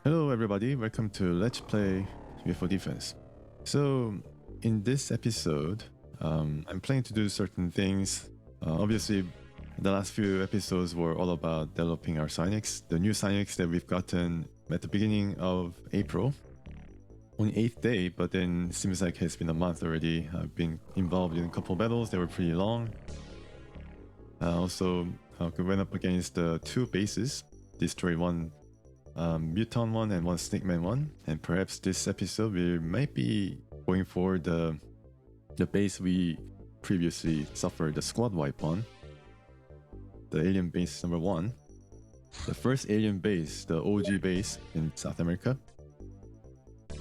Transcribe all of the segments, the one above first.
Hello everybody, welcome to Let's Play UFO Defense. So in this episode, I'm planning to do certain things. Obviously, the last few episodes were all about developing our psionics, the new psionics that we've gotten at the beginning of April, on 8th day, but then it seems like it's been a month already. I've been involved in a couple battles that were pretty long. Also, we went up against two bases, destroyed one Muton one and one Snakeman one, and perhaps this episode we might be going for the base we previously suffered the squad wipe on, the alien base number 1, the first alien base, the OG base in South America.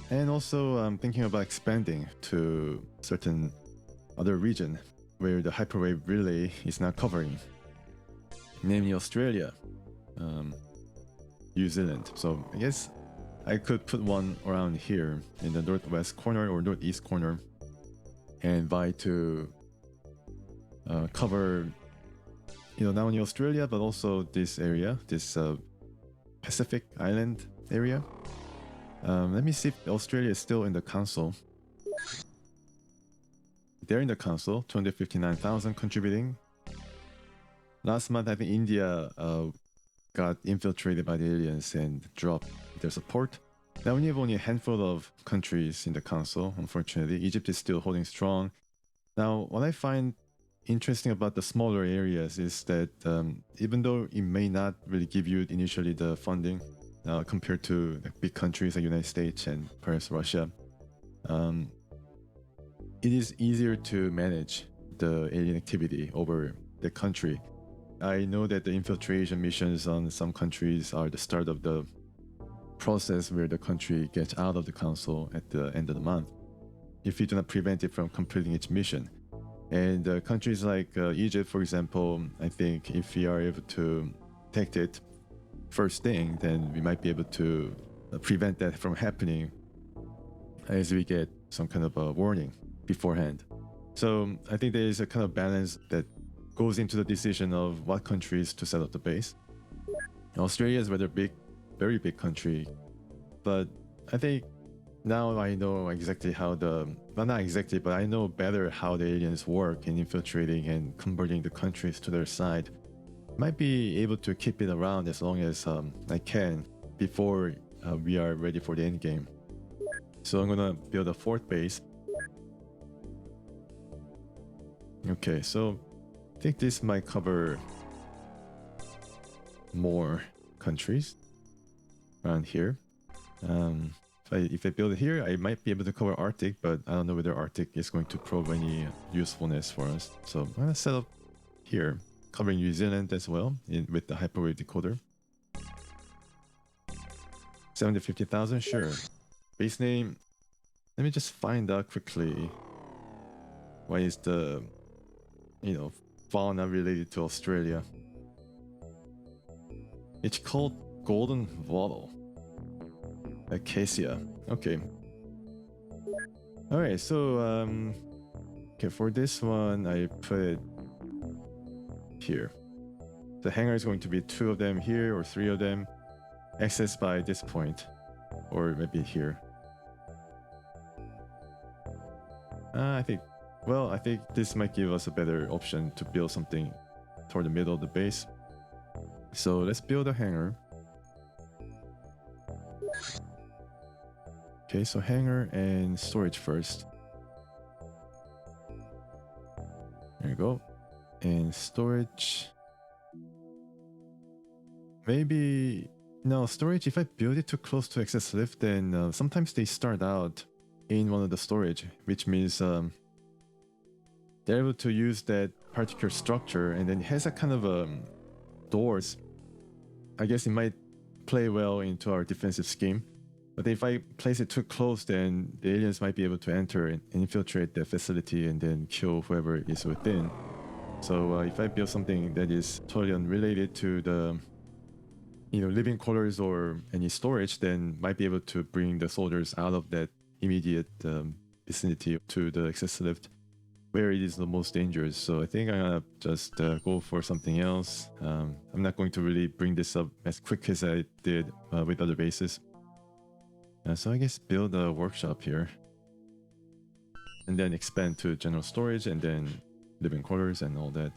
And also I'm thinking about expanding to certain other region where the hyperwave relay is not covering, namely Australia, New Zealand. So I guess I could put one around here in the northwest corner or northeast corner and vie to cover, not only Australia but also this area, this Pacific Island area. Let me see if Australia is still in the council. They're in the council, 259,000 contributing. Last month I think India got infiltrated by the aliens and dropped their support. Now we have only a handful of countries in the council, unfortunately. Egypt is still holding strong. Now, what I find interesting about the smaller areas is that even though it may not really give you initially the funding compared to big countries like United States and perhaps Russia, it is easier to manage the alien activity over the country. I know that the infiltration missions on some countries are the start of the process where the country gets out of the council at the end of the month, if you do not prevent it from completing its mission. And countries like Egypt, for example, I think if we are able to detect it first thing, then we might be able to prevent that from happening as we get some kind of a warning beforehand. So I think there is a kind of balance that goes into the decision of what countries to set up the base. Australia is rather big, very big country, but I think now I know exactly how well, not exactly, but I know better how the aliens work in infiltrating and converting the countries to their side. Might be able to keep it around as long as I can before we are ready for the end game. So I'm gonna build a fourth base. Okay, so I think this might cover more countries around here. If I build it here, I might be able to cover Arctic, but I don't know whether Arctic is going to prove any usefulness for us. So I'm gonna set up here, covering New Zealand as well with the hyperwave decoder. 750,000, sure. Base name, let me just find out quickly. Why is the, fauna related to Australia? It's called golden wattle. Acacia. Okay. Alright, so okay, for this one I put it here. The hangar is going to be 2 of them here or 3 of them, accessed by this point, or maybe here. I think this might give us a better option to build something toward the middle of the base. So let's build a hangar. Okay, so hangar and storage first. There you go. And storage. Maybe... No, storage, if I build it too close to access lift, then sometimes they start out in one of the storage, which means they're able to use that particular structure, and then it has a kind of doors. I guess it might play well into our defensive scheme. But if I place it too close, then the aliens might be able to enter and infiltrate the facility and then kill whoever is within. So if I build something that is totally unrelated to the living quarters or any storage, then might be able to bring the soldiers out of that immediate vicinity to the access lift. where it is the most dangerous. So I think I'm gonna just go for something else. I'm not going to really bring this up as quick as I did with other bases. So I guess build a workshop here, and then expand to general storage, and then living quarters and all that.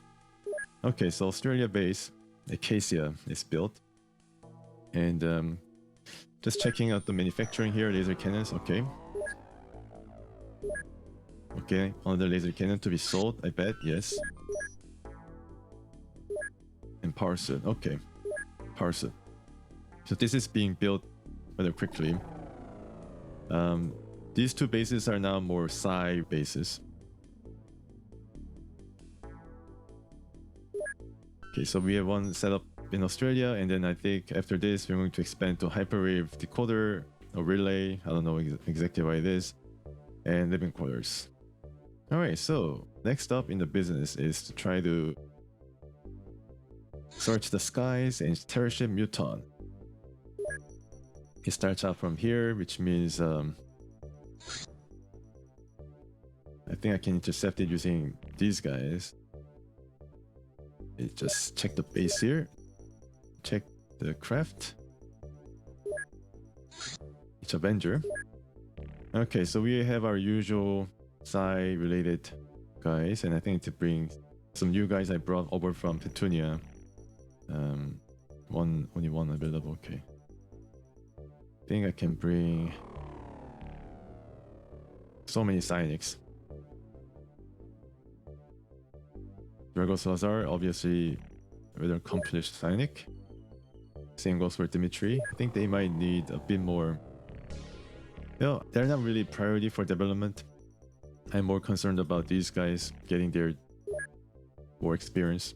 Okay, so Australia base, Acacia is built, and just checking out the manufacturing here. Laser cannons, okay. Okay, another laser cannon to be sold, I bet, yes. And power suit, okay. Power suit. So this is being built rather quickly. These two bases are now more psi bases. Okay, so we have one set up in Australia, and then I think after this we're going to expand to hyperwave decoder or relay. I don't know exactly what it is, and living quarters. Alright, so next up in the business is to try to search the skies and terrorship Muton. It starts out from here, which means I think I can intercept it using these guys. Just check the base here, check the craft, each Avenger. Okay, so we have our usual psi related guys, and I think to bring some new guys I brought over from Petunia. Only one available. Okay, I think I can bring so many psionics. Dragos Lazar, obviously a rather accomplished psionic. Same goes for Dimitri. I think they might need a bit more. No, they're not really priority for development. I'm more concerned about these guys getting their war experience.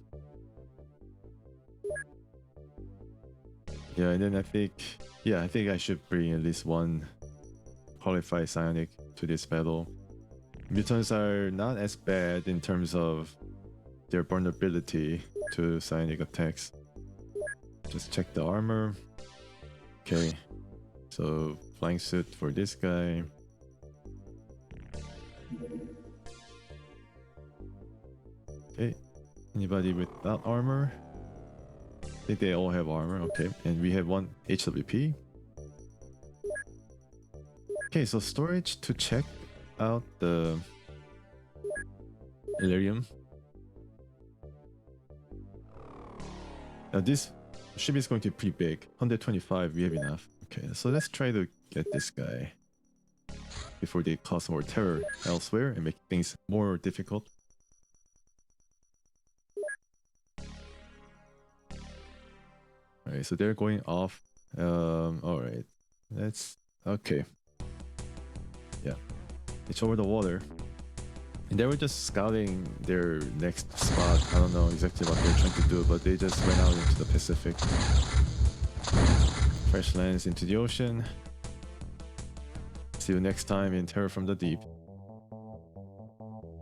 Yeah, and then I think I should bring at least one qualified psionic to this battle. Mutants are not as bad in terms of their vulnerability to psionic attacks. Just check the armor. Okay, so flying suit for this guy. Okay, anybody without armor? I think they all have armor. Okay, and we have one HWP. Okay, so storage to check out the Illyrium. Now this ship is going to be pretty big. 125, we have enough. Okay, so let's try to get this guy before they cause more terror elsewhere and make things more difficult. Alright, so they're going off. Alright, let's... okay. Yeah, it's over the water. And they were just scouting their next spot. I don't know exactly what they're trying to do, but they just went out into the Pacific. Crash lands into the ocean. See you next time in Terror from the Deep.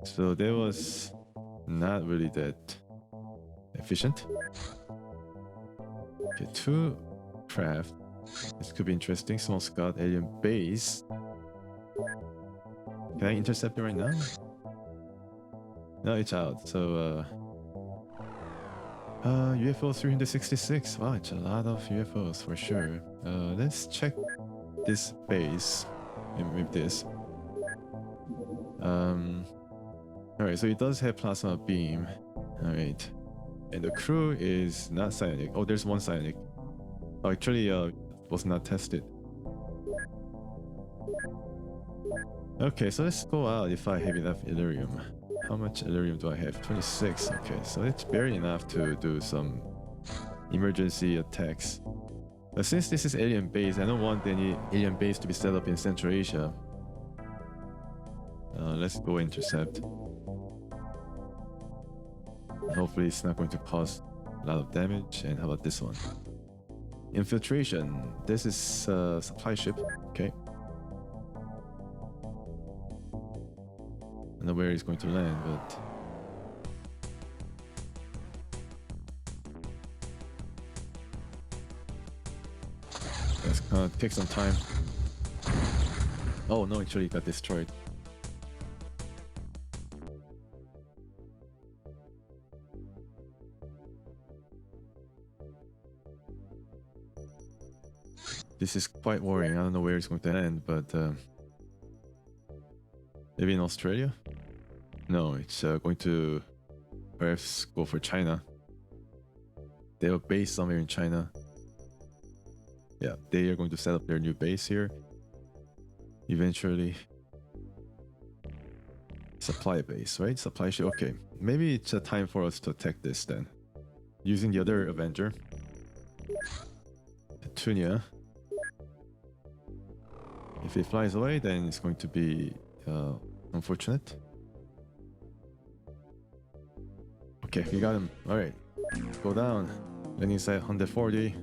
So that was not really that efficient. Okay, 2 craft. This could be interesting. Small scout, alien base. Can I intercept it right now? No, it's out. So UFO 366. Wow, it's a lot of UFOs for sure. Let's check this base with this. Alright, so it does have plasma beam. Alright. And the crew is not psionic. Oh, there's one psionic. Oh, actually was not tested. Okay, so let's go out if I have enough Illyrium. How much Illyrium do I have? 26. Okay, so it's barely enough to do some emergency attacks. But since this is alien base, I don't want any alien base to be set up in Central Asia. Let's go intercept. Hopefully it's not going to cause a lot of damage. And how about this one? Infiltration. This is a supply ship. Okay. I don't know where it's going to land, but it's gonna take some time. Oh no, actually it got destroyed. This is quite worrying. I don't know where it's going to end, but maybe in Australia? No, it's going to perhaps go for China. They have a base somewhere in China. Yeah, they are going to set up their new base here. Eventually. Supply base, right? Supply ship. Okay, maybe it's a time for us to attack this then. Using the other Avenger. Petunia. If it flies away, then it's going to be unfortunate. Okay, we got him. Alright, go down. Landing site 140.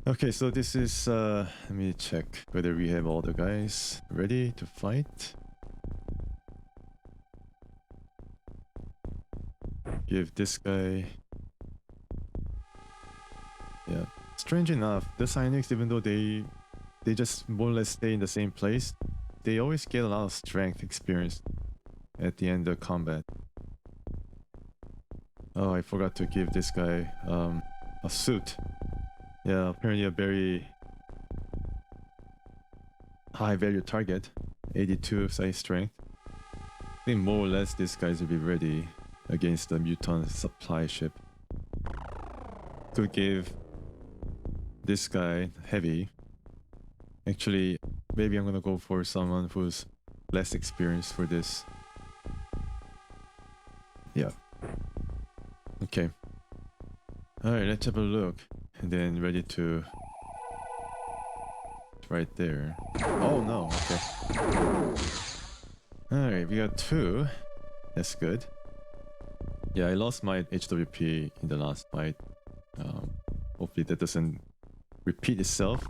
Okay, so this is, let me check whether we have all the guys ready to fight. Give this guy... Yeah, strange enough, the psionics, even though they just more or less stay in the same place, they always get a lot of strength experience at the end of combat. Oh, I forgot to give this guy a suit. Yeah, apparently a very high value target, 82 size strength. I think more or less these guys will be ready against the mutant supply ship. Could give this guy heavy. Actually, maybe I'm gonna go for someone who's less experienced for this. Yeah. Okay. Alright, let's have a look. And then ready to... Right there. Oh no, okay. Alright, we got 2. That's good. Yeah, I lost my HWP in the last fight. Hopefully that doesn't repeat itself.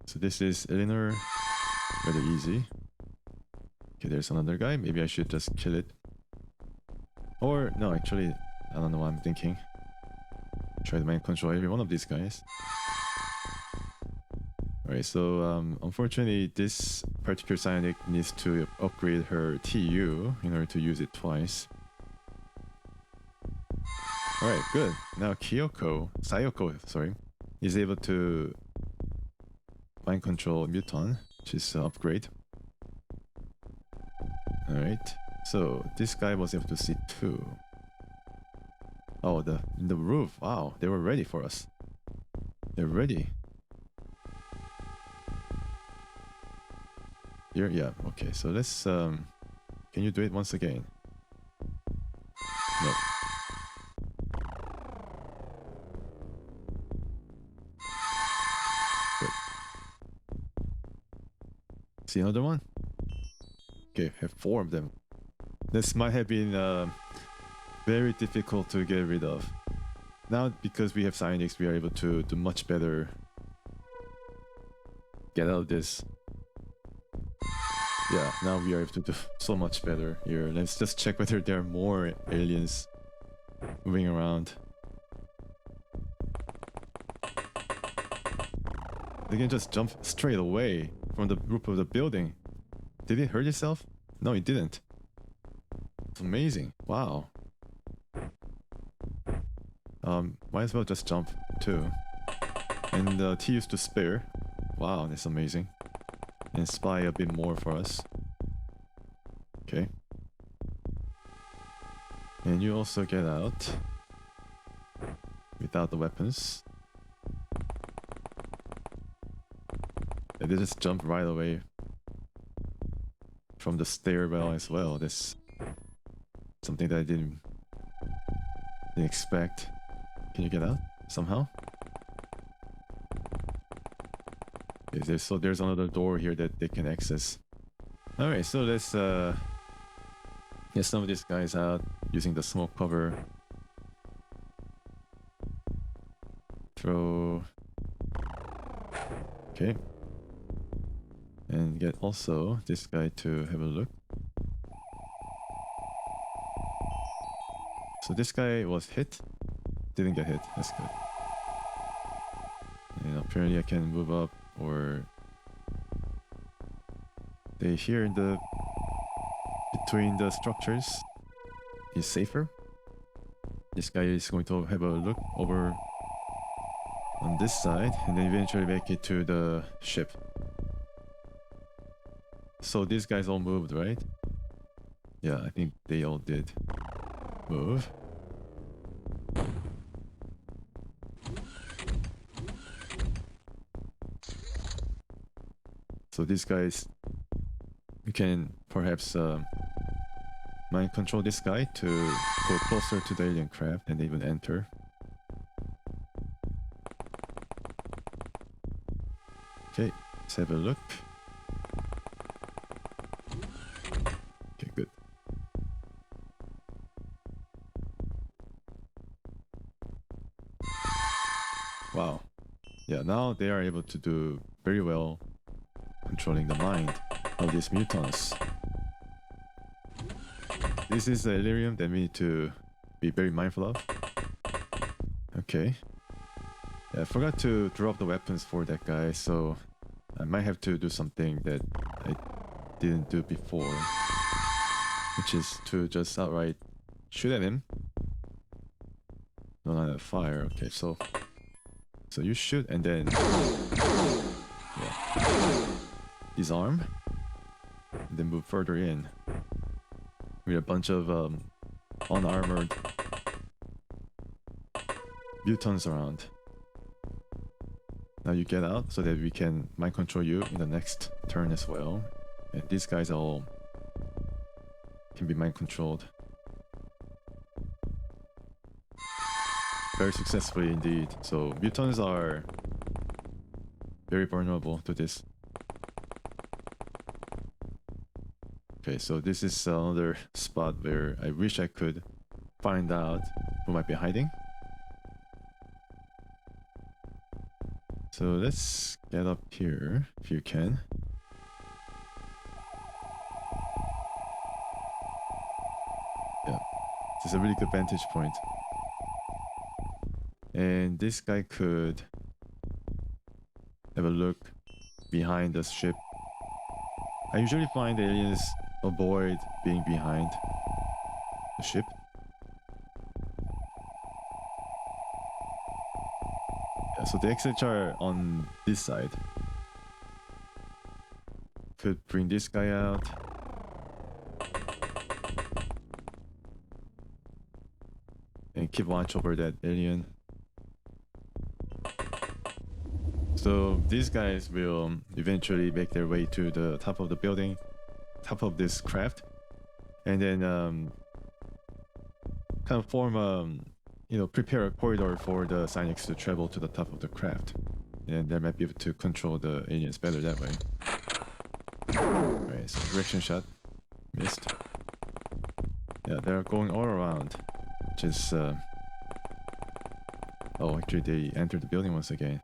So this is Eleanor. Rather easy. Okay, there's another guy. Maybe I should just kill it. Or, no, actually, I don't know what I'm thinking. Try to mind control every one of these guys. Alright, so unfortunately this particular psionic needs to upgrade her TU in order to use it twice. Alright, good. Now Sayoko, sorry, is able to mind control Muton, which is an upgrade. Alright, so this guy was able to see 2. Oh, in the roof. Wow, they were ready for us. They're ready. Here, yeah. Okay, so let's. Can you do it once again? No. Good. See another one? Okay, have 4 of them. This might have been very difficult to get rid of. Now, because we have psionics, we are able to do much better. Get out of this. Yeah, now we are able to do so much better here. Let's just check whether there are more aliens moving around. They can just jump straight away from the roof of the building. Did it hurt itself? No, it didn't. It's amazing. Wow. Might as well just jump too. And T used to spare. Wow, that's amazing. And spy a bit more for us. Okay. And you also get out without the weapons. And they just jump right away from the stairwell as well. That's something that I didn't expect. Can you get out somehow? So there's another door here that they can access. Alright, so let's get some of these guys out using the smoke cover. Throw. Okay. And get also this guy to have a look. So this guy was hit. Didn't get hit. That's good. And apparently I can move up, or they here in the between the structures is safer. This guy is going to have a look over on this side and then eventually make it to the ship. So these guys all moved, right? Yeah, I think they all did move. So these guys, you can perhaps mind control this guy to go closer to the alien craft and even enter. Okay, let's have a look. Okay, good. Wow. Yeah, now they are able to do very well controlling the mind of these mutants. This is the Illyrium that we need to be very mindful of. Okay. Yeah, I forgot to drop the weapons for that guy, so I might have to do something that I didn't do before, which is to just outright shoot at him. No, not fire. Okay, so you shoot and then disarm, and then move further in with a bunch of unarmored mutants around. Now you get out so that we can mind control you in the next turn as well. And these guys all can be mind controlled very successfully indeed. So mutants are very vulnerable to this. Okay, so this is another spot where I wish I could find out who might be hiding. So let's get up here if you can. Yeah, this is a really good vantage point. And this guy could have a look behind the ship. I usually find aliens avoid being behind the ship. Yeah, so the exits are on this side. Could bring this guy out. And keep watch over that alien. So these guys will eventually make their way to the top of the building, top of this craft, and then kind of form prepare a corridor for the psionics to travel to the top of the craft, and they might be able to control the aliens better that way. Alright, so direction shot missed. Yeah, they're going all around, which is oh, actually they entered the building once again.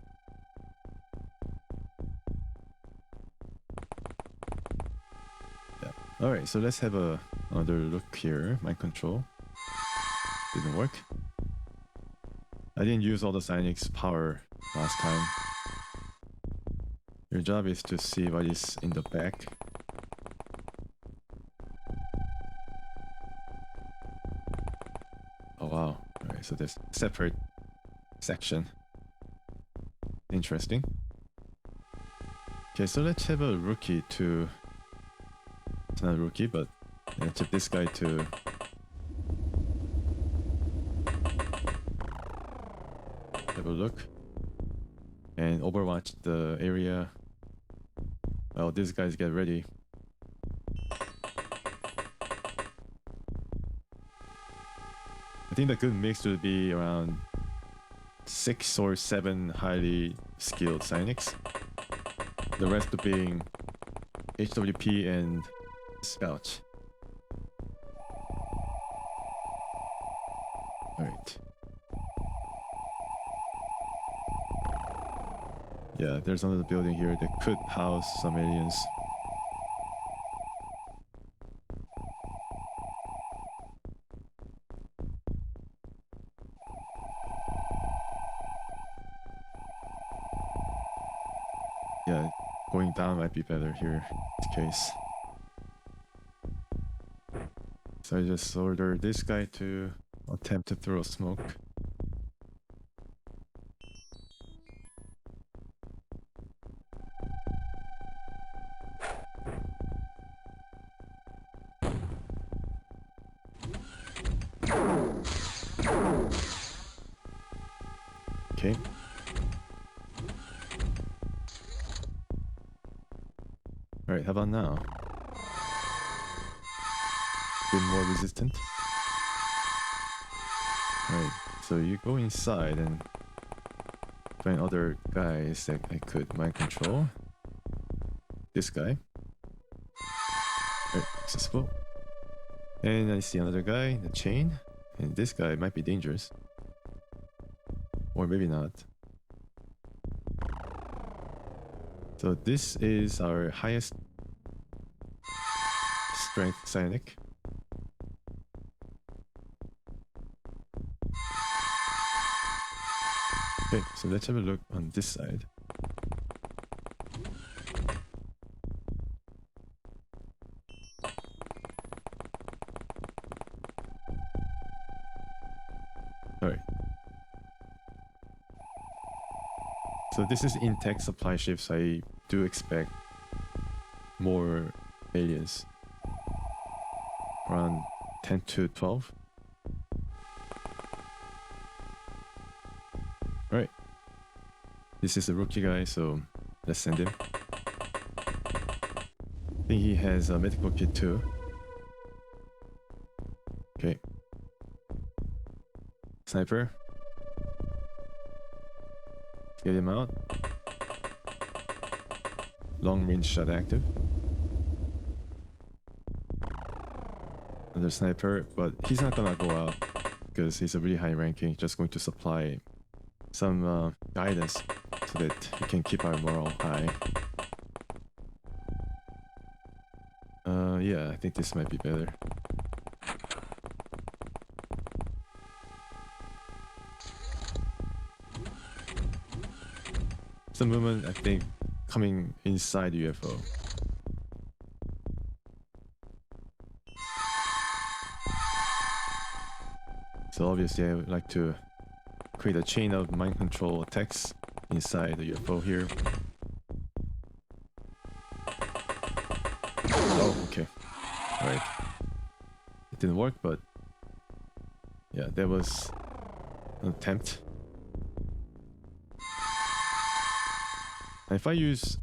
Alright, so let's have another look here. Mind control. Didn't work. I didn't use all the psionics power last time. Your job is to see what is in the back. Oh wow. Alright, so there's a separate section. Interesting. Okay, so let's have a rookie to... It's not a rookie, but let's have this guy to... have a look. And overwatch the area. Well, these guys get ready. I think the good mix would be around 6 or 7 highly skilled psionics. The rest being HWP and Scout. Alright. Yeah, there's another building here that could house some aliens. Yeah, going down might be better here in this case. So I just ordered this guy to attempt to throw smoke. Okay. Alright, how about now? Bit more resistant. Alright, so you go inside and find other guys that I could mind control. This guy. Alright, successful. And I see another guy, the chain. And this guy might be dangerous. Or maybe not. So this is our highest strength psionic. Okay, so let's have a look on this side. Alright. So this is intact supply ships. I do expect more aliens. Around 10 to 12. Alright. This is a rookie guy, so let's send him. I think he has a medical kit too. Okay. Sniper. Get him out. Long range shot active. Another sniper, but he's not gonna go out because he's a really high ranking. Just going to supply some guidance so that we can keep our morale high. Yeah, I think this might be better. Some movement, I think, coming inside the UFO. So obviously I would like to create a chain of mind control attacks inside the UFO here. Oh, okay. Alright. It didn't work, but yeah, that was an attempt. And if I use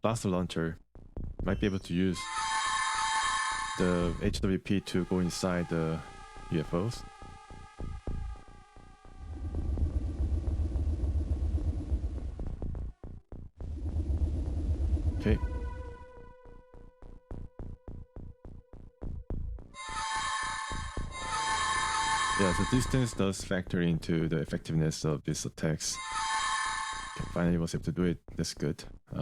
blaster launcher, I might be able to use the HWP to go inside the UFOs. Okay. Yeah, the distance does factor into the effectiveness of these attacks. Okay, finally was able to do it. That's good. I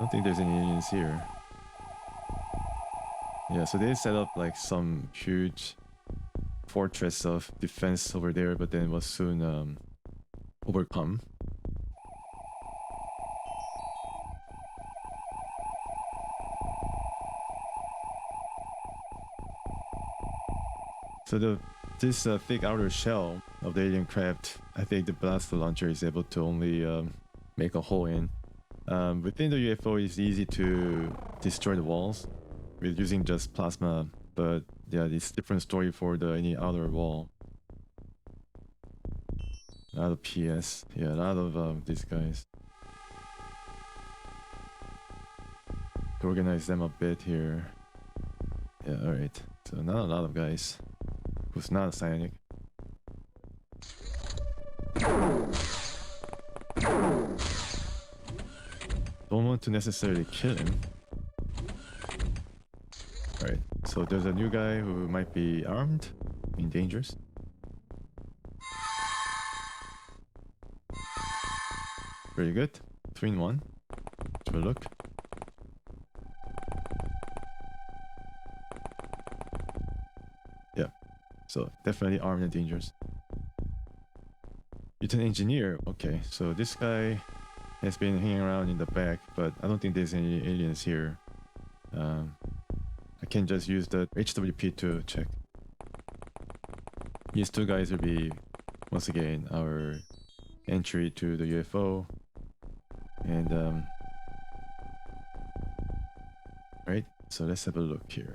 don't think there's any aliens here. Yeah, so they set up like some huge fortress of defense over there, but then was soon overcome. So this thick outer shell of the alien craft, I think the blaster launcher is able to only make a hole in. Within the UFO, it's easy to destroy the walls with using just plasma, but yeah, it's different story for any outer wall. A lot of PS, yeah, a lot of these guys. To organize them a bit here. Yeah, alright. So not a lot of guys. Who's not a psionic. Don't want to necessarily kill him. Alright, so there's a new guy who might be armed and dangerous. Very good. 3 in 1. Let's have a look. Yeah, so definitely armed and dangerous. You're an engineer. Okay, so this guy has been hanging around in the back, but I don't think there's any aliens here. I can just use the HWP to check. These two guys will be, once again, our entry to the UFO. And right, so let's have a look here.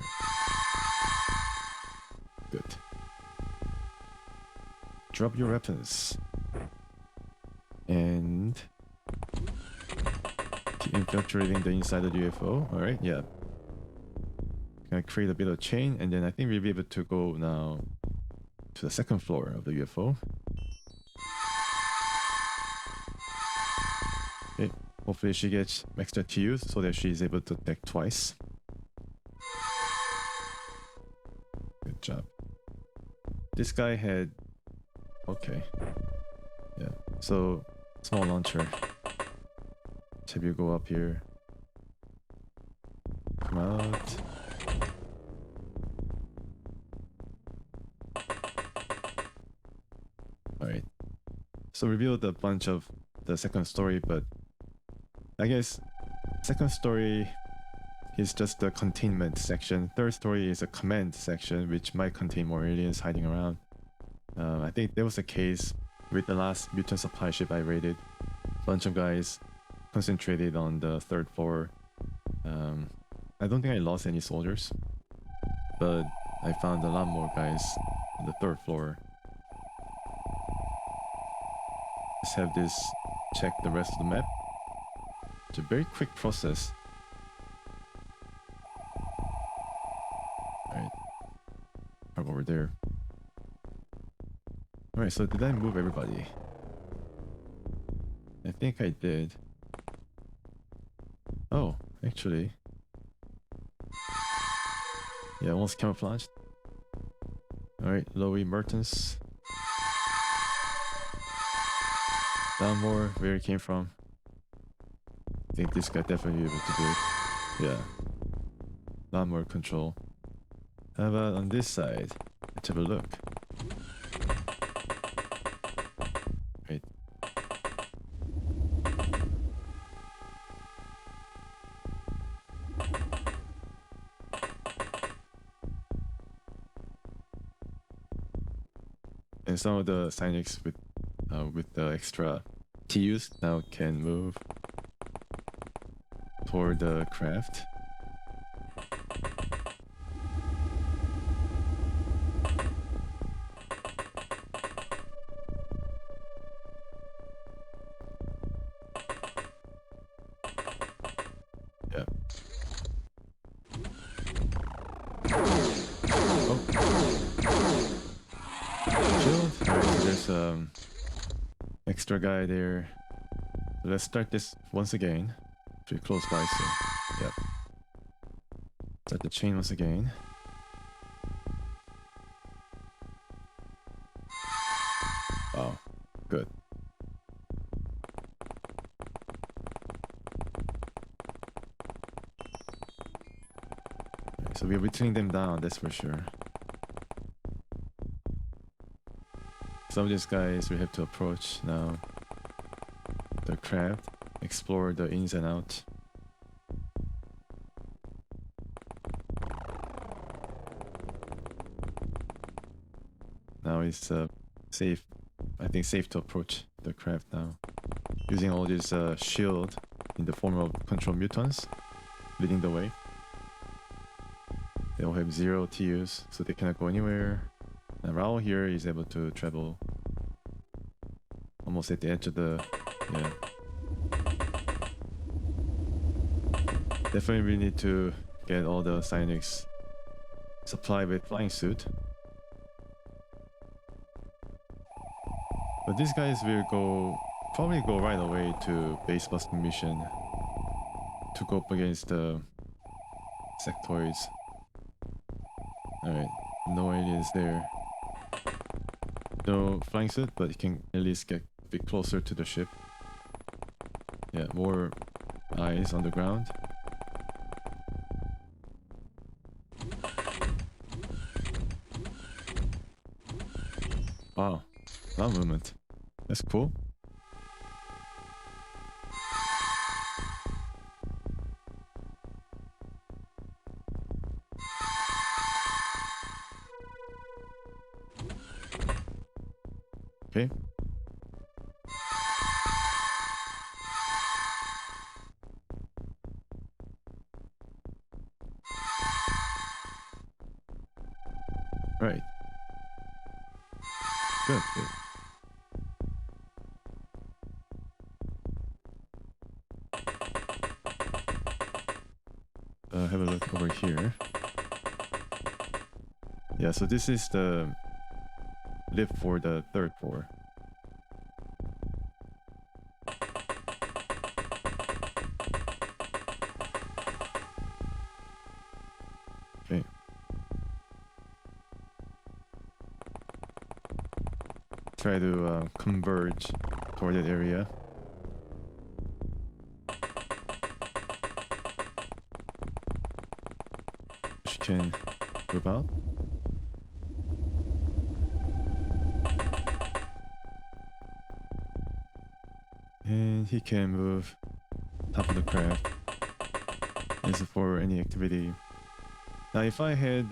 Good. Drop your weapons. And keep infiltrating the inside of the UFO. Alright, yeah. Gonna create a bit of chain, and then I think we'll be able to go now to the second floor of the UFO. Okay, hopefully she gets extra TUs so that she's able to attack twice. Good job. This guy had... Okay. Yeah, so small launcher. Have you go up here. Come out. Alright. So revealed a bunch of the second story, but I guess second story is just the containment section. Third story is a command section, which might contain more aliens hiding around. I think there was a case with the last mutant supply ship I raided. A bunch of guys concentrated on the third floor. I don't think I lost any soldiers, but I found a lot more guys on the third floor. Let's have this check the rest of the map. It's a very quick process. Alright. Park over there. Alright, so did I move everybody? I think I did. Oh, actually. Yeah, almost camouflaged. Alright, Lowy Mertens. Down more, where it came from. I think this guy definitely able to do it. Yeah. A lot more control. How about on this side? Let's have a look. Right. And some of the psionics with the extra TUs now can move toward the craft. Yeah. Oh. Shield. Alright, so there's extra guy there. So let's start this once again. Pretty close by, so yep. Start the chain once again. Wow, good. Right, so we're whittling them down, that's for sure. Some of these guys we have to approach now. The craft, explore the ins and outs. Now it's safe. I think safe to approach the craft now. Using all this shield in the form of control mutants leading the way. They all have 0 TUs, so they cannot go anywhere. And Raul here is able to travel almost at the edge of the... yeah. Definitely we need to get all the psionics supplied with flying suit. But these guys will probably go right away to base busting mission to go up against the sectoids. Alright, no aliens there. No flying suit, but you can at least get a bit closer to the ship. Yeah, more eyes on the ground. Wow, a lot of movement. That's cool. Okay. Right. Good, good. Have a look over here. Yeah, so this is the lift for the 3rd floor. Okay. Try to converge toward that area. She can move out. And he can move top of the craft. This is for any activity. Now, if I have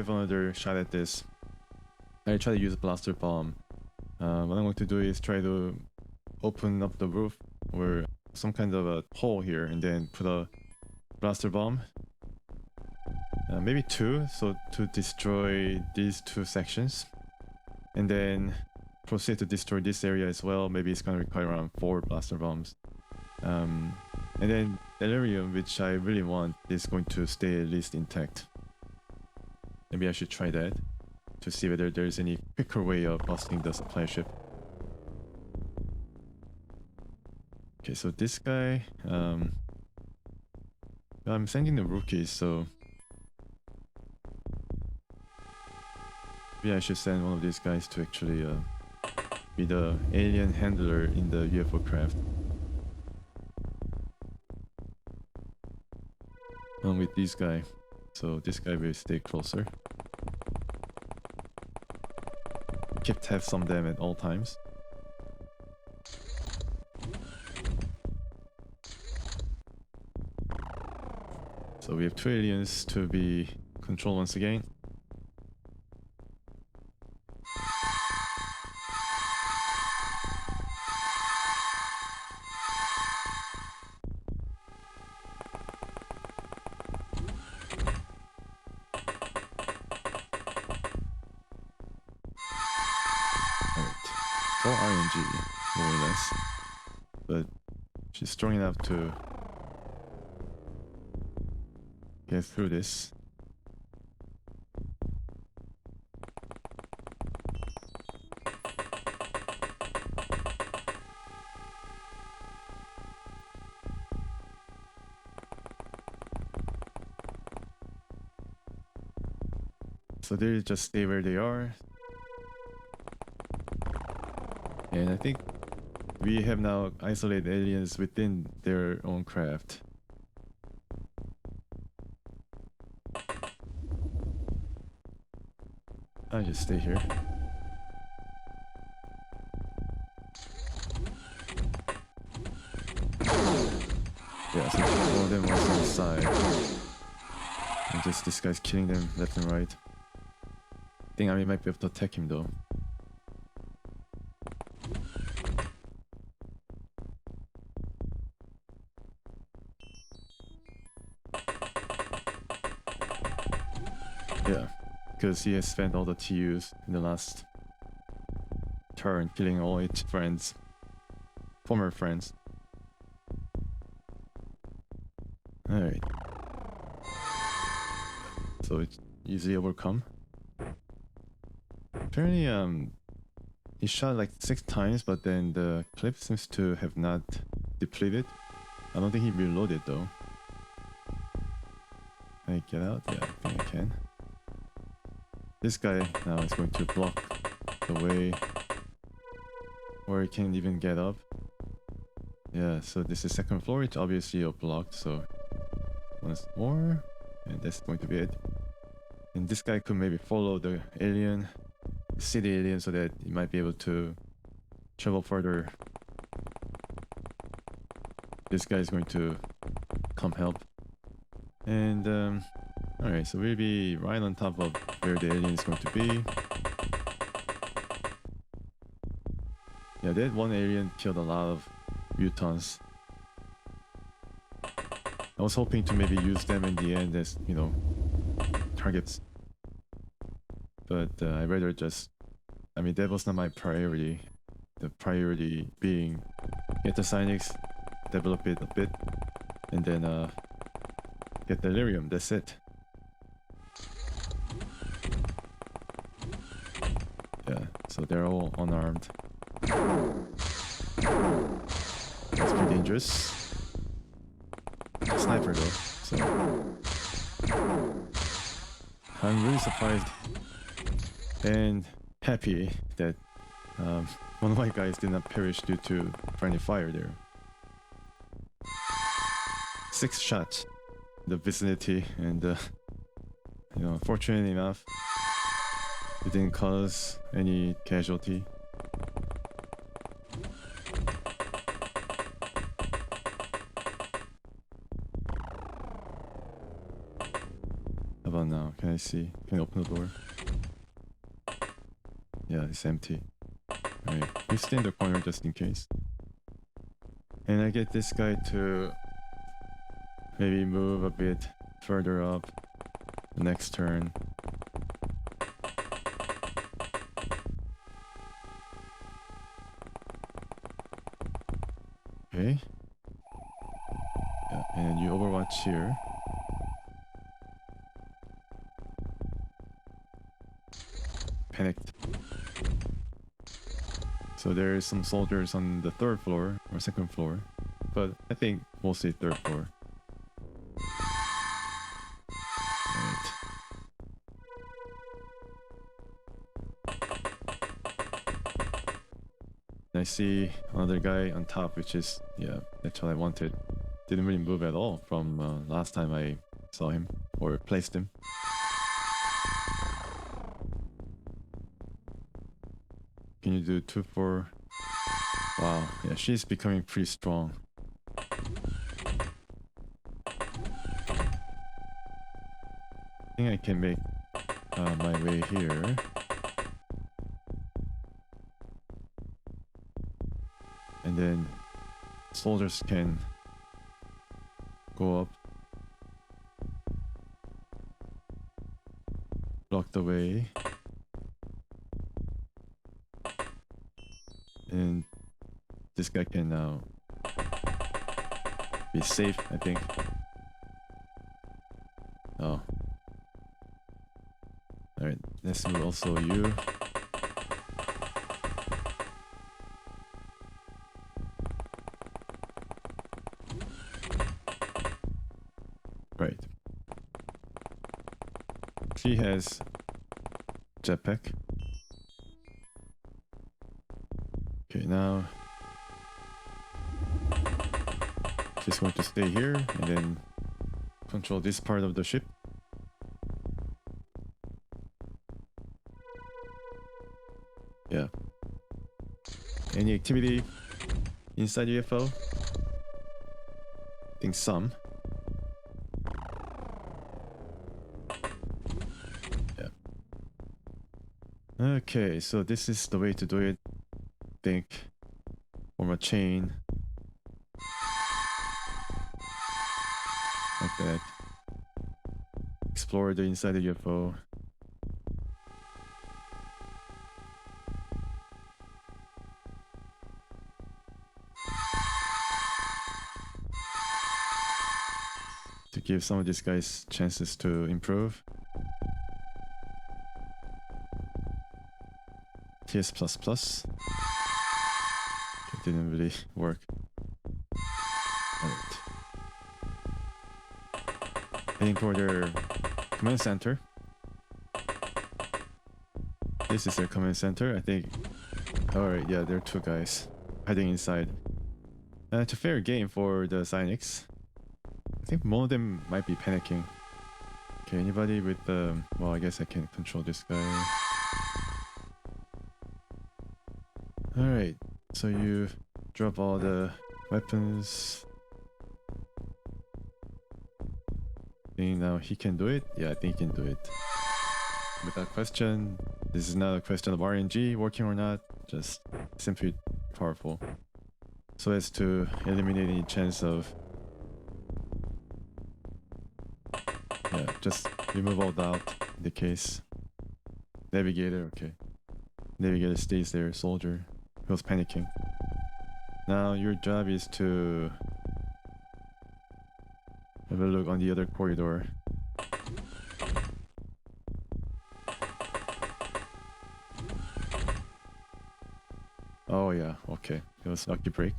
another shot at this, I try to use blaster bomb. What I'm going to do is try to open up the roof or some kind of a hole here, and then put a blaster bomb. Maybe 2, so to destroy these 2 sections, and then proceed to destroy this area as well. Maybe it's going to require around 4 blaster bombs. And then the area which I really want is going to stay at least intact. Maybe I should try that to see whether there's any quicker way of busting the supply ship. Okay, so this guy, I'm sending the rookies, so maybe I should send one of these guys to actually be the alien handler in the UFO craft. Along with this guy, so this guy will stay closer. Keep tabs on them at all times. So we have 2 aliens to be controlled once again. All RNG, more or less, but she's strong enough to get through this. So they just stay where they are. And I think we have now isolated aliens within their own craft. I'll just stay here. Yeah, so all of them was on the side. And just this guy's killing them left and right. I think I might be able to attack him though. Yeah, because he has spent all the TUs in the last turn killing all its friends. Former friends. Alright. So it's easily overcome. Apparently, he shot like 6 times, but then the clip seems to have not depleted. I don't think he reloaded though. Can I get out? Yeah, I think I can. This guy now is going to block the way, or he can't even get up. Yeah, so this is 2nd floor, it's obviously blocked, so once more, and that's going to be it. And this guy could maybe follow the alien see the alien so that you might be able to travel further. This guy is going to come help. And alright, so we'll be right on top of where the alien is going to be. Yeah, that one alien killed a lot of mutants. I was hoping to maybe use them in the end as, you know, targets. But I'd rather just... I mean, that was not my priority. The priority being get the psionics, develop it a bit, and then get delirium. That's it. Yeah, so they're all unarmed. That's pretty dangerous. Sniper though, so I'm really surprised and happy that one of my guys did not perish due to friendly fire there. 6 shots in the vicinity, and you know, fortunate enough, it didn't cause any casualty. How about now? Can I see? Can I open the door? Yeah, it's empty. Alright, you stay in the corner just in case. And I get this guy to maybe move a bit further up the next turn. Okay. Yeah, and you overwatch here. Panicked. So there is some soldiers on the 3rd floor or 2nd floor, but I think mostly 3rd floor. Right. I see another guy on top, which is, yeah, that's what I wanted. Didn't really move at all from last time I saw him or placed him. Can you do 2-4? Wow, yeah, she's becoming pretty strong. I think I can make my way here. And then soldiers can go up, block the way. And this guy can now be safe, I think. Oh. Alright, let's move also you. Right. She has jetpack. Okay, now she's going to stay here and then control this part of the ship. Yeah. Any activity inside UFO? I think some. Yeah. Okay, so this is the way to do it. Think. Form a chain. Like that. Explore the inside of the UFO. To give some of these guys chances to improve. TS++. It didn't really work. Alright. Heading toward their command center. This is their command center, I think. Alright, yeah, there are 2 guys hiding inside. It's a fair game for the psionics. I think one of them might be panicking. Okay, anybody with the... well, I guess I can control this guy. Alright, so you drop all the weapons. I think now he can do it? Yeah, I think he can do it. Without question, this is not a question of RNG working or not, just simply powerful. So as to eliminate any chance of... Yeah, just remove all doubt in the case. Navigator, okay. Navigator stays there, soldier. He was panicking. Now your job is to have a look on the other corridor. Oh yeah, okay. It was lucky break.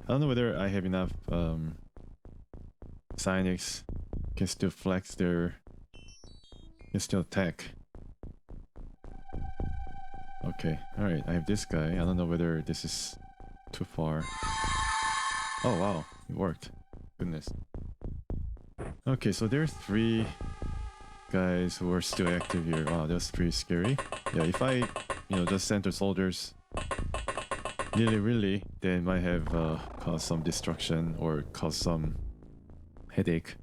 I don't know whether I have enough psionics can still flex their... can still attack. Okay, alright, I have this guy. I don't know whether this is too far. Oh wow, it worked. Goodness. Okay, so there are 3 guys who are still active here. Wow, that's pretty scary. Yeah, if I, just center soldiers really, they might have caused some destruction or caused some headache.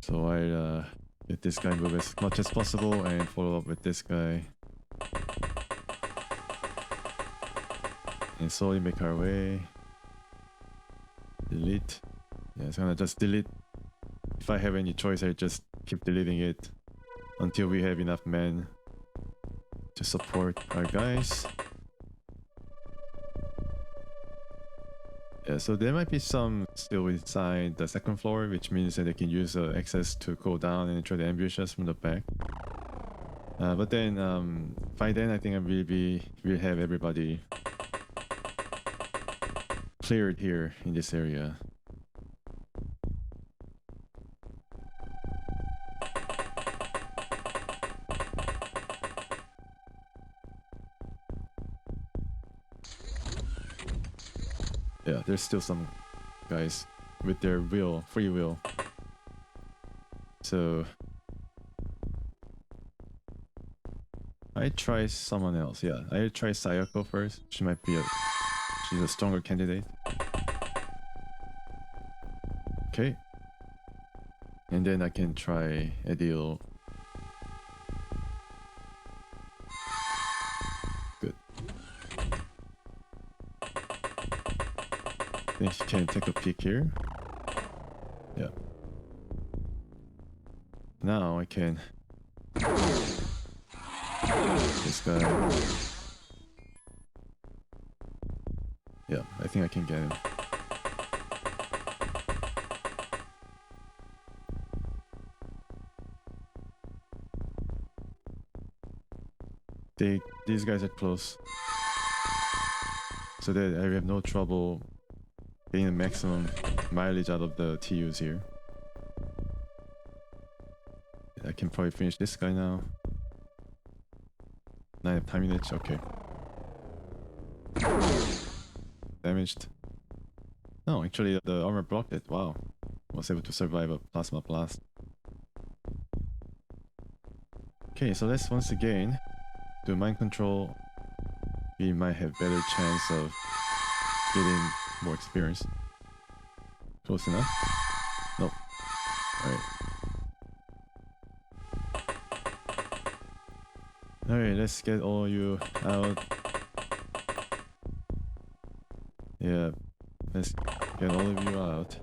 So I get this guy move as much as possible and follow up with this guy. And slowly make our way. Delete. Yeah, it's gonna just delete. If I have any choice, I just keep deleting it until we have enough men to support our guys. Yeah, so there might be some still inside the 2nd floor, which means that they can use access to go down and try to ambush us from the back. But then, by then I think we'll have everybody cleared here in this area. Yeah, there's still some guys with their free will. So I try someone else. Yeah, I try Sayako first. She's a stronger candidate. Okay. And then I can try Adil. Good. Then she can take a peek here. Yeah. Now I can... this guy... Yeah, I think I can get him. These guys are close. So that I have no trouble getting the maximum mileage out of the TUs here. I can probably finish this guy now. 9 minutes, okay. Damaged. No, actually the armor blocked it. Wow. Was able to survive a plasma blast. Okay, so let's once again do mind control. We might have better chance of getting more experience. Close enough? Nope. Alright. Alright, let's get all you out. Yeah, let's get all of you out.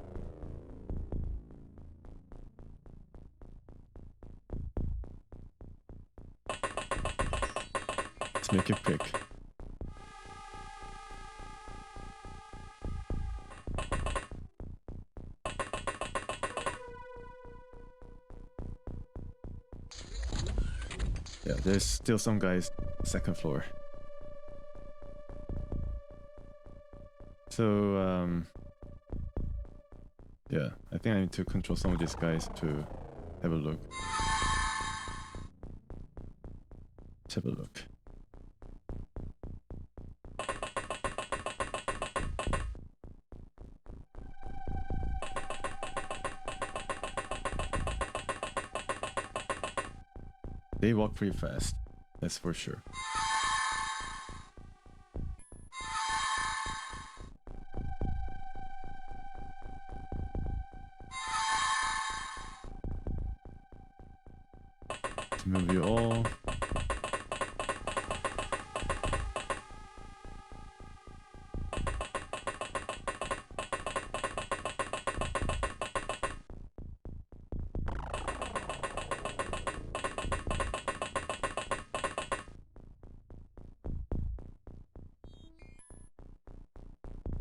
Let's make it quick. Yeah, there's still some guys 2nd floor. So, yeah, I think I need to control some of these guys to have a look. Let's have a look. They walk pretty fast, that's for sure. to move you all.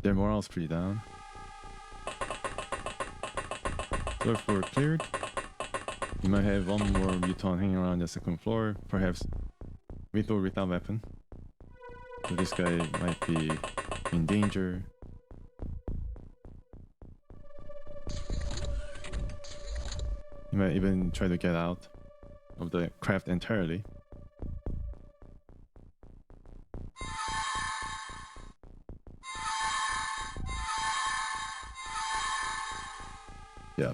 Their morale's pretty down. Floor 4 cleared. You might have one more mutant hanging around the second floor, perhaps with or without weapon. So this guy might be in danger. You might even try to get out of the craft entirely. Yeah.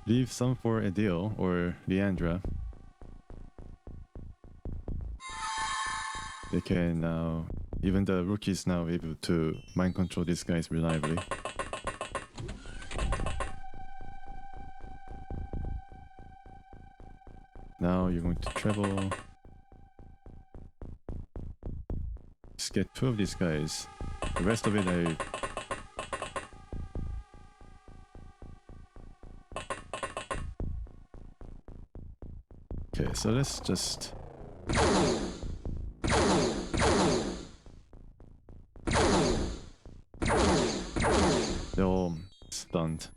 Leave some for Adil or Leandra. They can now, even the rookies now able to mind control these guys reliably. Now you're going to travel. Just get 2 of these guys. The rest of it Okay, so let's just... They're all stunned.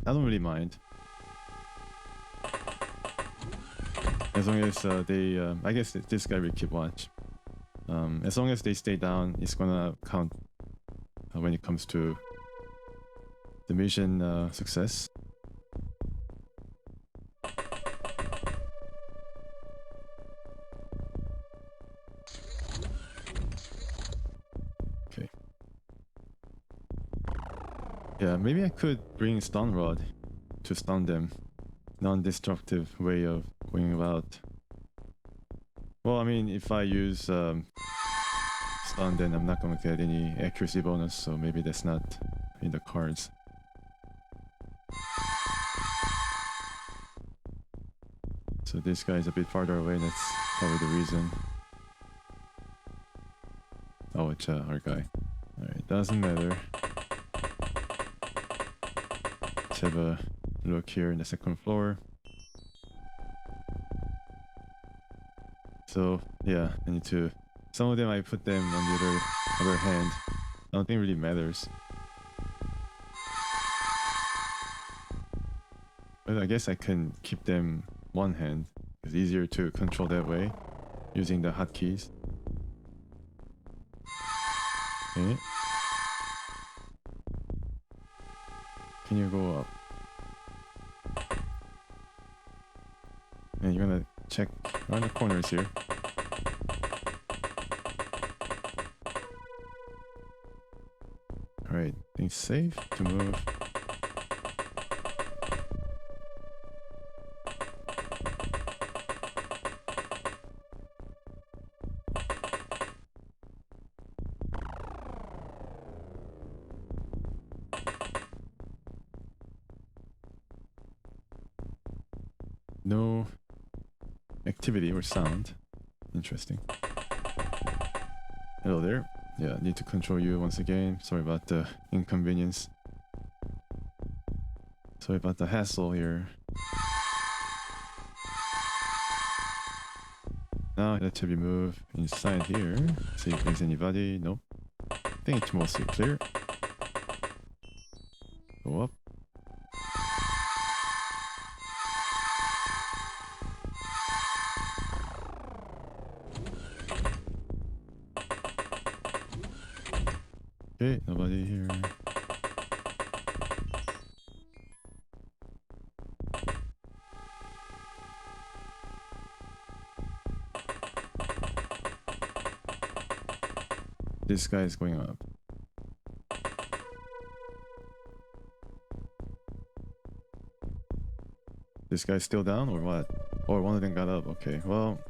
I don't really mind. As long as they... I guess this guy will keep watch. As long as they stay down, it's gonna count when it comes to the mission success. Okay. Yeah, maybe I could bring stun rod to stun them. Non-destructive way of going about. Well, I mean, if I use stun, then I'm not gonna get any accuracy bonus, so maybe that's not in the cards. So this guy is a bit farther away, that's probably the reason. Oh, it's our guy. Alright, doesn't matter. Let's have a look here in the second floor. So yeah, I need to... Some of them I put them on the other hand. I don't think it really matters. But I guess I can keep them one hand. It's easier to control that way, using the hotkeys. Okay. Can you go up? And you're gonna check around the corners here. Alright, think safe to move. No activity or sound. Interesting. Hello there. Yeah, I need to control you once again. Sorry about the inconvenience. Sorry about the hassle here. Now let's have you move inside here. See if there's anybody. Nope. I think it's mostly clear. Go up. Okay, nobody here. This guy is going up. This guy's still down or what? Or one of them got up. Okay, well.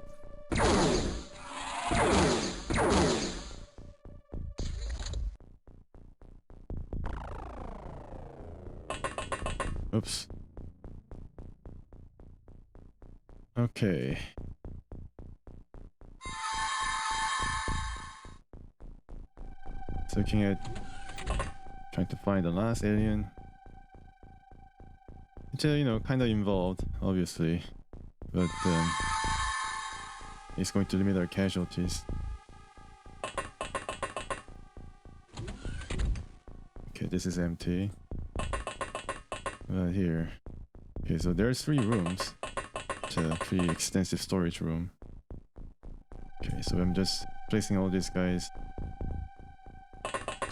Oops. Okay. So looking at trying to find the last alien. Which you know, kind of involved, obviously, but it's going to limit our casualties. Okay, this is empty. Here. Okay, so there's 3 rooms. It's a pretty extensive storage room. Okay, so I'm just placing all these guys.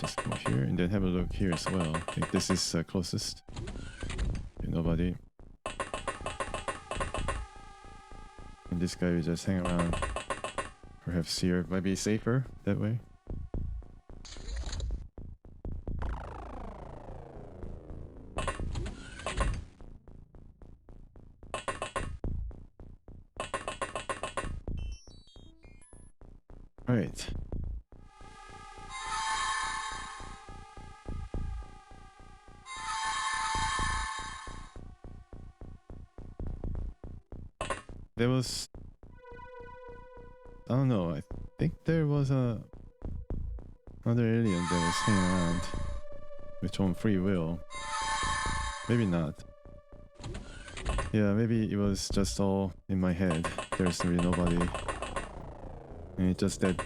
Just go here and then have a look here as well. I think this is closest. Okay, nobody. And this guy will just hang around. Perhaps here might be safer that way. Right. There was... I don't know, I think there was another alien that was hanging around with own free will. Maybe not. Yeah, maybe it was just all in my head. There's really nobody. And it's just that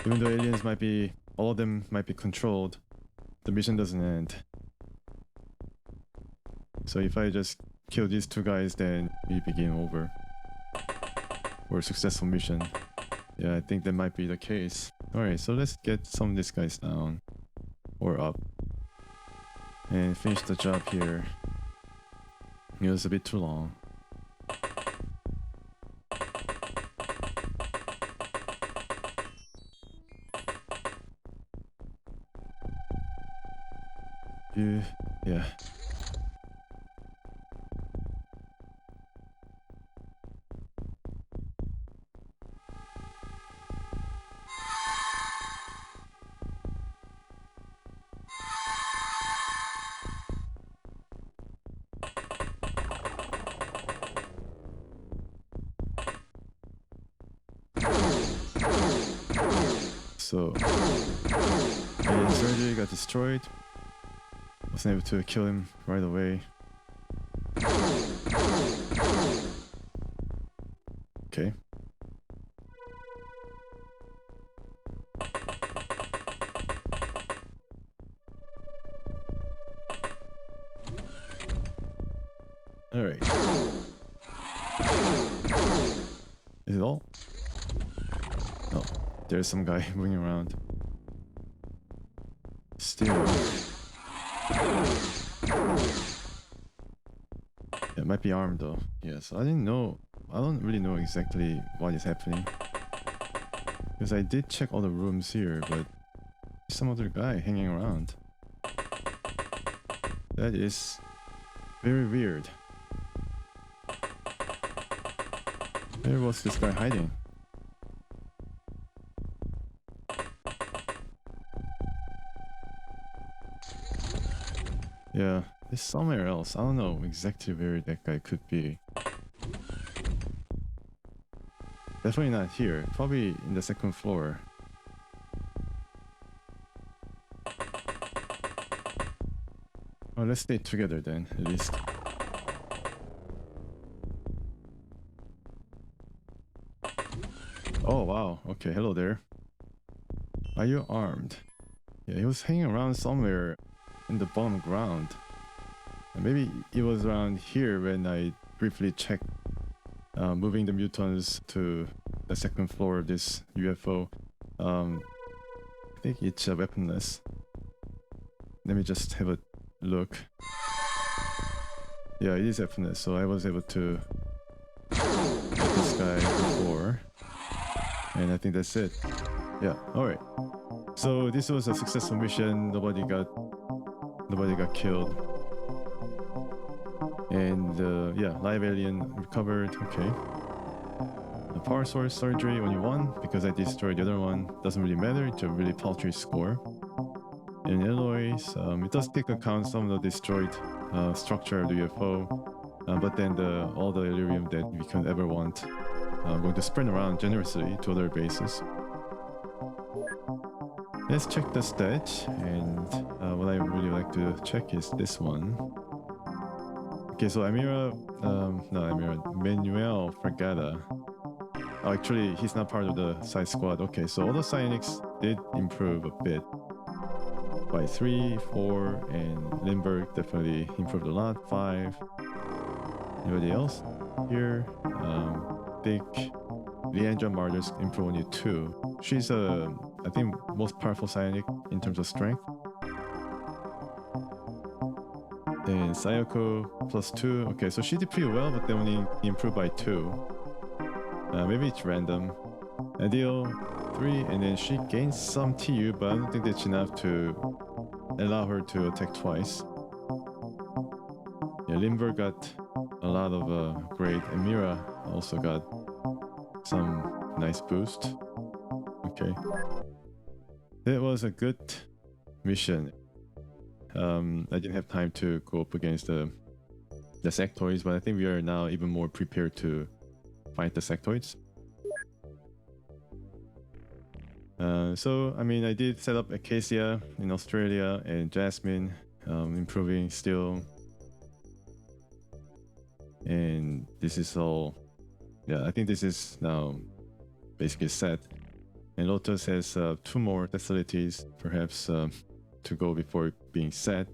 even though aliens might be, all of them might be controlled, the mission doesn't end. So if I just kill these 2 guys, then we begin over. Or a successful mission. Yeah, I think that might be the case. Alright, so let's get some of these guys down. Or up. And finish the job here. It was a bit too long. Yeah. So, alien surgery got destroyed. Wasn't able to kill him right away. Okay. Alright. Is it all? No. There's some guy moving around. Still. It might be armed though. Yes, I didn't know. I don't really know exactly what is happening. Because I did check all the rooms here, but there's some other guy hanging around. That is very weird. Where was this guy hiding? Yeah, it's somewhere else. I don't know exactly where that guy could be. Definitely not here. Probably in the 2nd floor. Well, let's stay together then, at least. Oh, wow. Okay, hello there. Are you armed? Yeah, he was hanging around somewhere in the bottom ground. And maybe it was around here when I briefly checked moving the mutants to the 2nd floor of this UFO. I think it's weaponless. Let me just have a look. Yeah, it is weaponless, so I was able to get this guy before. And I think that's it. Yeah, alright. So this was a successful mission. Nobody got killed. And yeah, live alien recovered. Okay. The power source surgery only 1 because I destroyed the other one. Doesn't really matter. It's a really paltry score. In alloys, it does take account some of the destroyed structure of the UFO. but then all the Illyrium that we can ever want, I'm going to sprint around generously to other bases. Let's check the stats, and what I really like to check is this one. Okay, so Manuel Fragata. Oh, actually, he's not part of the side squad. Okay, so all the psionics did improve a bit by 3, 4, and Lindbergh definitely improved a lot. 5. Anybody else here? Big Leandra Martyrs improved only 2. She's I think most powerful psionic in terms of strength. Then Sayoko +2. Okay, so she did pretty well, but they only improved by 2. Maybe it's random. Adil 3, and then she gained some TU, but I don't think that's enough to allow her to attack twice. Yeah, Limber got a lot of great. Amira also got some nice boost. Okay, that was a good mission. I didn't have time to go up against the sectoids, but I think we are now even more prepared to fight the sectoids. So I mean, I did set up Acacia in Australia and Jasmine, improving still, and this is all. Yeah, I think this is now basically set. And Lotus has 2 more facilities, perhaps to go before being set.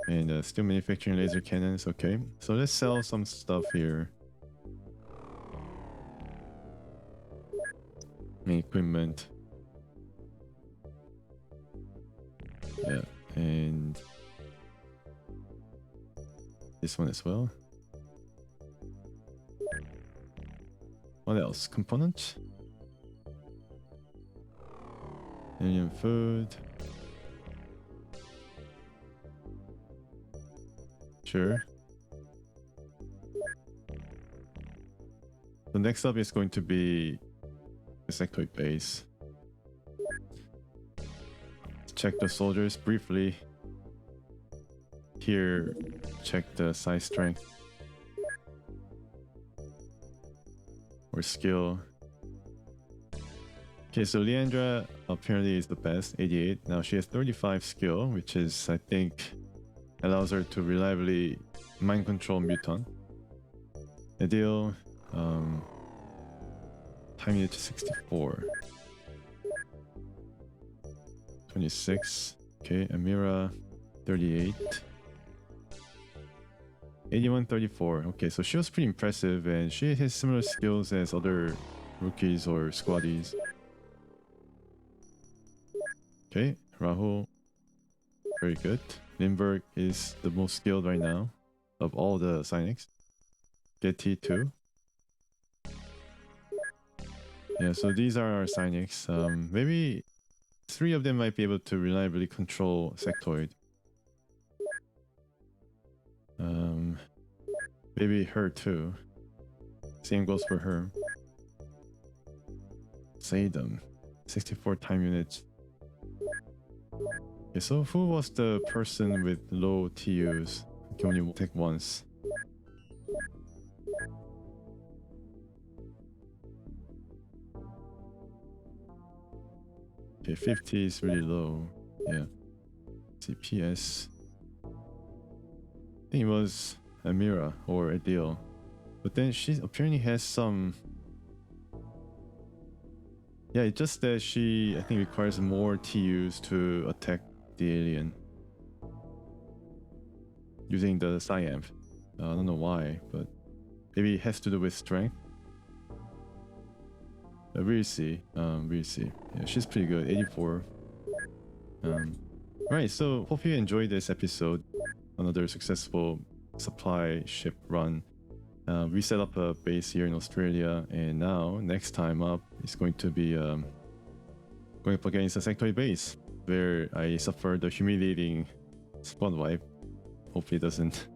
And still manufacturing laser cannons. Okay, so let's sell some stuff here. Equipment. Yeah, and this one as well. What else? Component? Alien food. Sure. So next up is going to be the sectoid base. Let's check the soldiers briefly. Here, check the size strength or skill. Okay, so Leandra apparently is the best, 88. Now she has 35 skill, which is, I think, allows her to reliably mind control mutant. Adil, time unit to 64. 26. Okay, Amira, 38. 81, 34. Okay, so she was pretty impressive, and she has similar skills as other rookies or squaddies. Okay, Rahul, very good. Lindbergh is the most skilled right now of all the psionics. Getty too. Yeah, so these are our psionics. Maybe 3 of them might be able to reliably control sectoid. Maybe her too. Same goes for her. Sadam, 64 time units. Okay, so who was the person with low TUs? You can only take once. Okay, 50 is really low. Yeah. CPS. I think it was Amira or Adil. But then she apparently has some. Yeah, it's just that she, I think, requires more TUs to attack the alien using the Psi-Amp. I don't know why, but maybe it has to do with strength. We'll see. We'll see. Yeah, she's pretty good. 84. Right, so hope you enjoyed this episode. Another successful supply ship run. We set up a base here in Australia, and now next time up is going to be going up against a sectoid base where I suffered a humiliating squad wipe. Hopefully it doesn't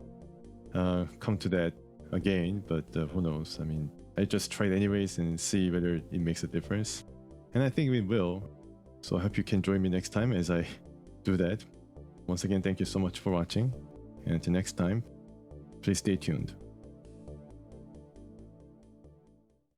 come to that again, but who knows. I mean, I just tried anyways and see whether it makes a difference, and I think it will. So I hope you can join me next time as I do that. Once again, thank you so much for watching, and until next time, Please stay tuned.